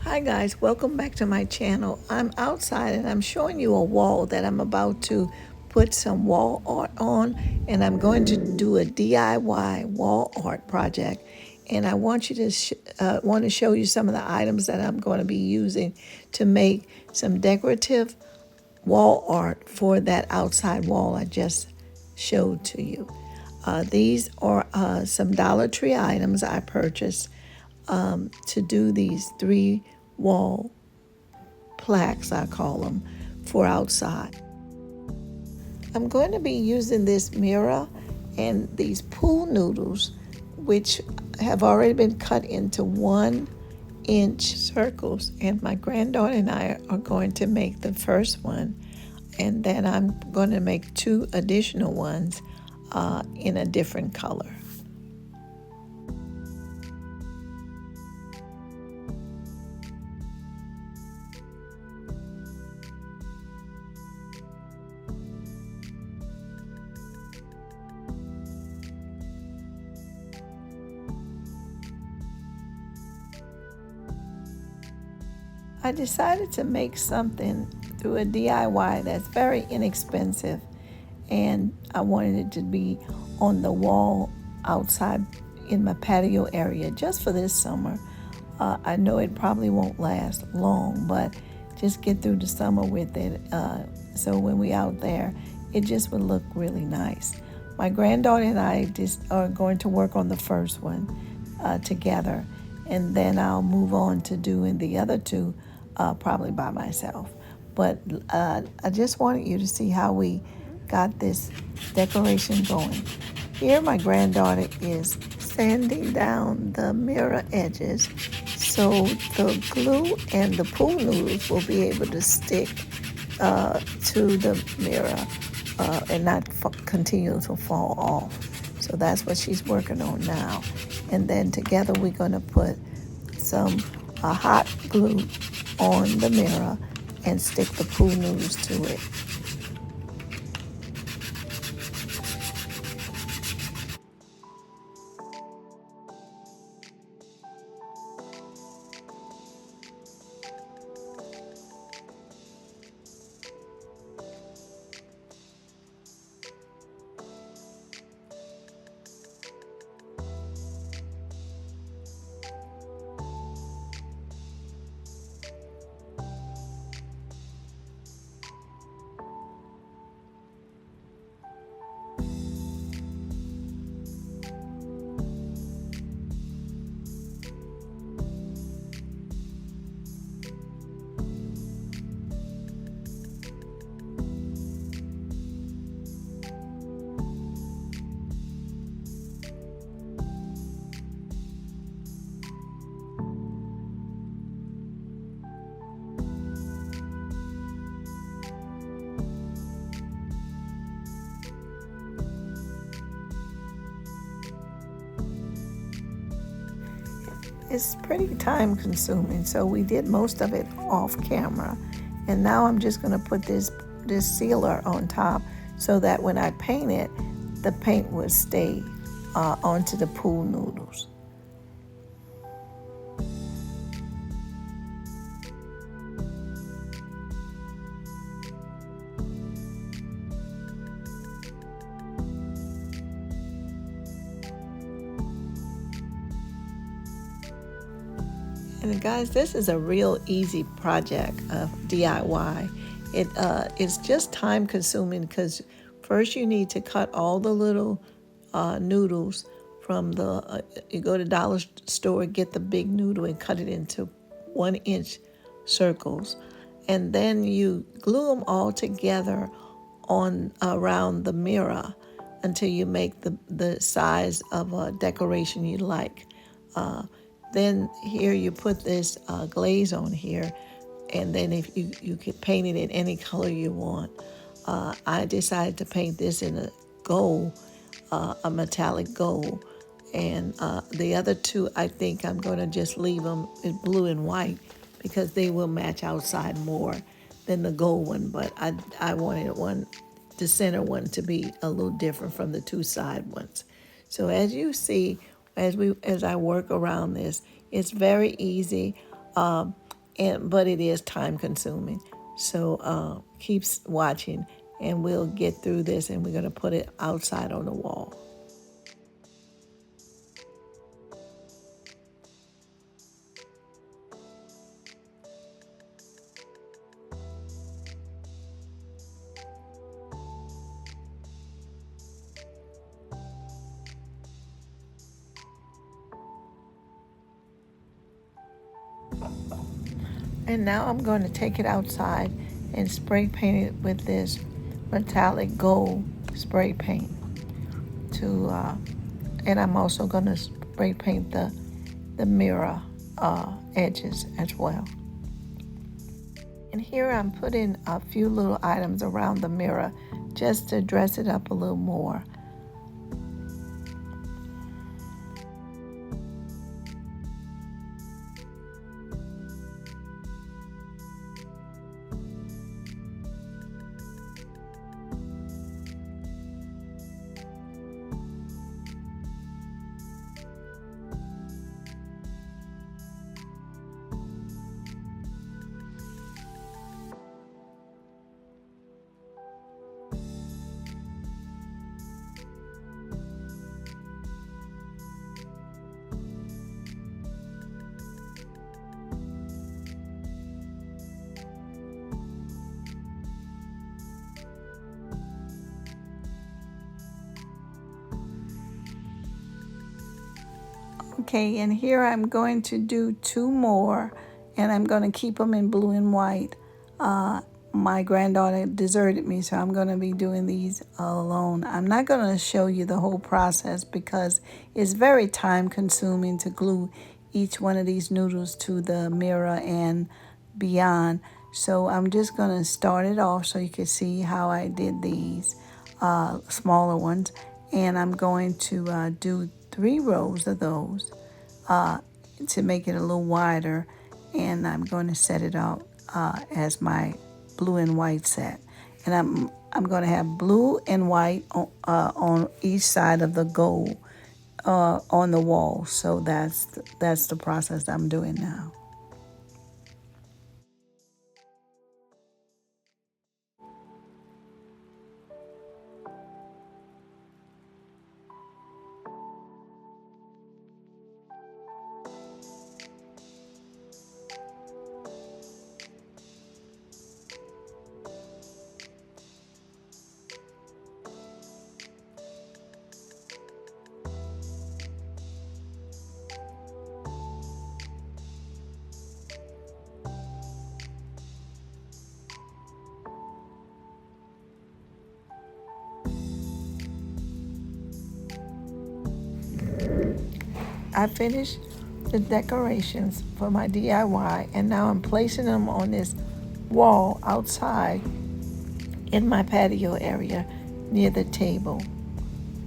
Hi guys, welcome back to my channel. I'm outside and I'm showing you a wall that I'm about to put some wall art on, and I'm going to do a DIY wall art project. And I want you to want to show you some of the items that I'm going to be using to make some decorative wall art for that outside wall I just showed to you. These are some Dollar Tree items I purchased to do these three wall plaques, I call them, for outside. I'm going to be using this mirror and these pool noodles, which have already been cut into 1-inch circles. And my granddaughter and I are going to make the first one, and then I'm going to make 2 additional ones in a different color. I decided to make something through a DIY that's very inexpensive, and I wanted it to be on the wall outside in my patio area just for this summer. I know it probably won't last long, but just get through the summer with it. So when we out there, it just would look really nice. My granddaughter and I just are going to work on the first one together, and then I'll move on to doing the other 2 probably by myself. But I just wanted you to see how we got this decoration going. Here my granddaughter is sanding down the mirror edges so the glue and the pool noodles will be able to stick to the mirror and not continue to fall off. So that's what she's working on now. And then together we're going to put some hot glue on the mirror and stick the pool noodles to it. It's pretty time consuming, so we did most of it off camera. And now I'm just going to put this sealer on top so that when I paint it, the paint will stay onto the pool noodles. And guys, this is a real easy project of DIY. It's just time consuming because first you need to cut all the little noodles from you go to dollar store, get the big noodle and cut it into 1-inch circles. And then you glue them all together on around the mirror until you make the size of a decoration you like. Then here you put this glaze on here, and then if you could paint it in any color you want. I decided to paint this in a gold, a metallic gold, and the other 2 I think I'm going to just leave them in blue and white because they will match outside more than the gold one. But I wanted the center one to be a little different from the 2 side ones. So as you see, as I work around this, it's very easy. but it is time consuming. So keep watching, and we'll get through this, and we're going to put it outside on the wall. And now I'm going to take it outside and spray paint it with this metallic gold spray paint. And I'm also going to spray paint the mirror edges as well. And here I'm putting a few little items around the mirror just to dress it up a little more. Okay, and here I'm going to do 2 more, and I'm going to keep them in blue and white. My granddaughter deserted me, so I'm going to be doing these alone. I'm not going to show you the whole process because it's very time consuming to glue each one of these noodles to the mirror and beyond. So I'm just going to start it off so you can see how I did these smaller ones. And I'm going to do 3 rows of those to make it a little wider, and I'm going to set it out as my blue and white set. And I'm going to have blue and white on each side of the gold on the wall. So that's the process I'm doing now. I finished the decorations for my DIY, and now I'm placing them on this wall outside in my patio area near the table.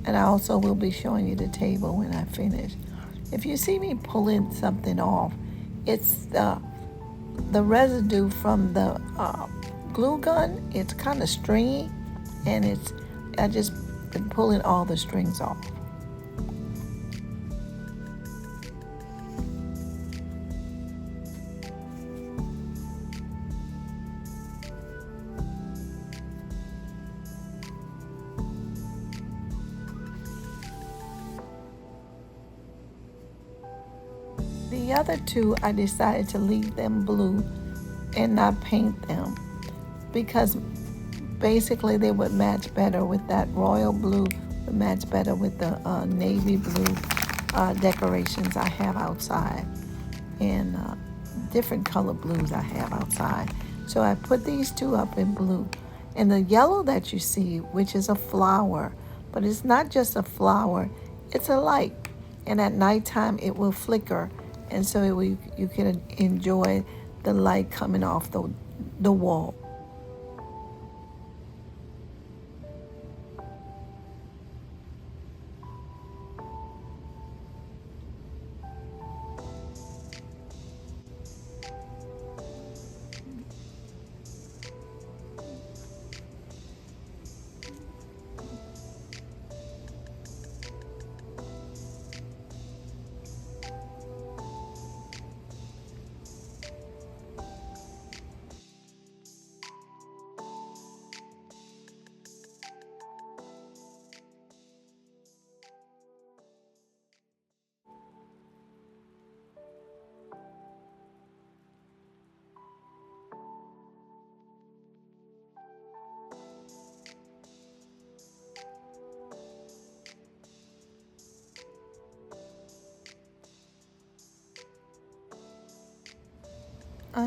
And I also will be showing you the table when I finish. If you see me pulling something off, it's the residue from the glue gun. It's kind of stringy, and I just been pulling all the strings off. The other 2, I decided to leave them blue and not paint them because basically they would match better with that royal blue, would match better with the navy blue decorations I have outside, and different color blues I have outside. So I put these 2 up in blue. And the yellow that you see, which is a flower, but it's not just a flower, it's a light. And at nighttime it will flicker, and so you can enjoy the light coming off the wall.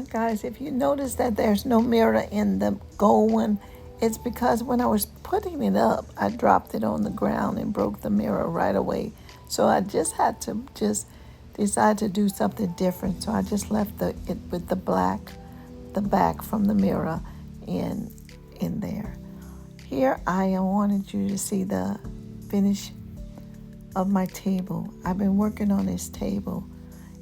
Guys, if you notice that there's no mirror in the gold one, it's because when I was putting it up, I dropped it on the ground and broke the mirror right away. So I just had to just decide to do something different. So I just left it with the black, the back from the mirror in there. Here I wanted you to see the finish of my table. I've been working on this table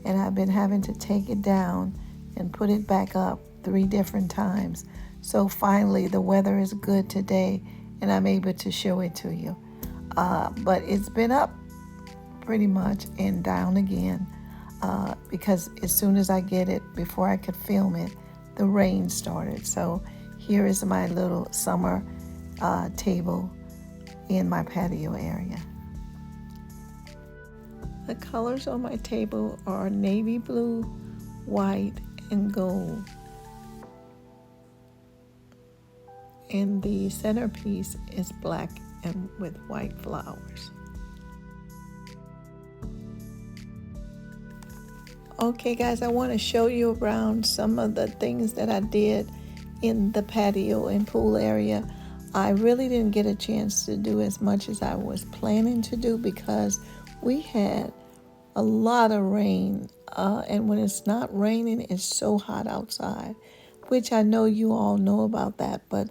and I've been having to take it down and put it back up 3 different times. So finally the weather is good today and I'm able to show it to you. But it's been up pretty much and down again because as soon as I get it, before I could film it, the rain started. So here is my little summer table in my patio area. The colors on my table are navy blue, white, and gold. And the centerpiece is black and with white flowers. Okay guys, I want to show you around some of the things that I did in the patio and pool area. I really didn't get a chance to do as much as I was planning to do because we had a lot of rain, and when it's not raining, it's so hot outside, which I know you all know about that, but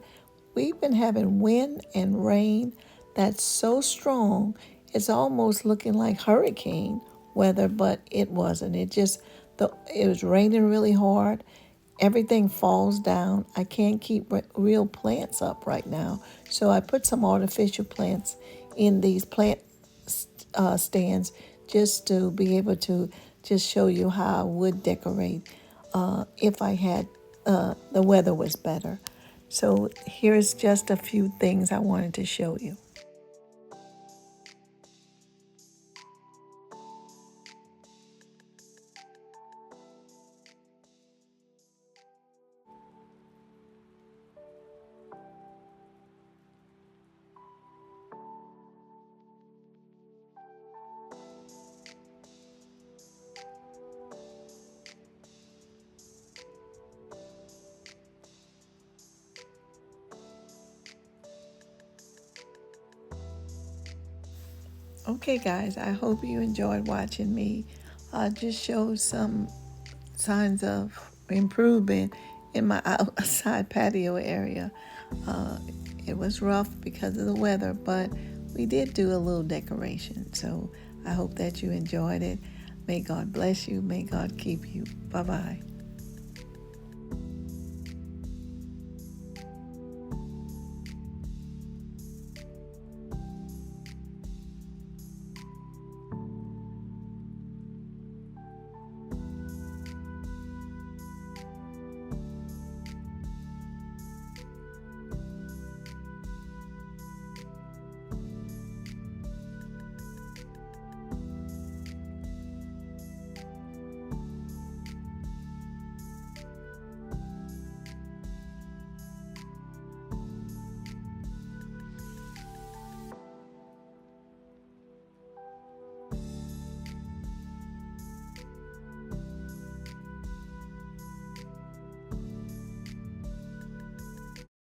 we've been having wind and rain that's so strong, it's almost looking like hurricane weather, but it wasn't. It was raining really hard. Everything falls down. I can't keep real plants up right now, so I put some artificial plants in these plant stands just to be able to just show you how I would decorate if I had the weather was better. So here's just a few things I wanted to show you. Okay guys, I hope you enjoyed watching me just show some signs of improvement in my outside patio area. It was rough because of the weather, but we did do a little decoration. So I hope that you enjoyed it. May God bless you. May God keep you. Bye-bye.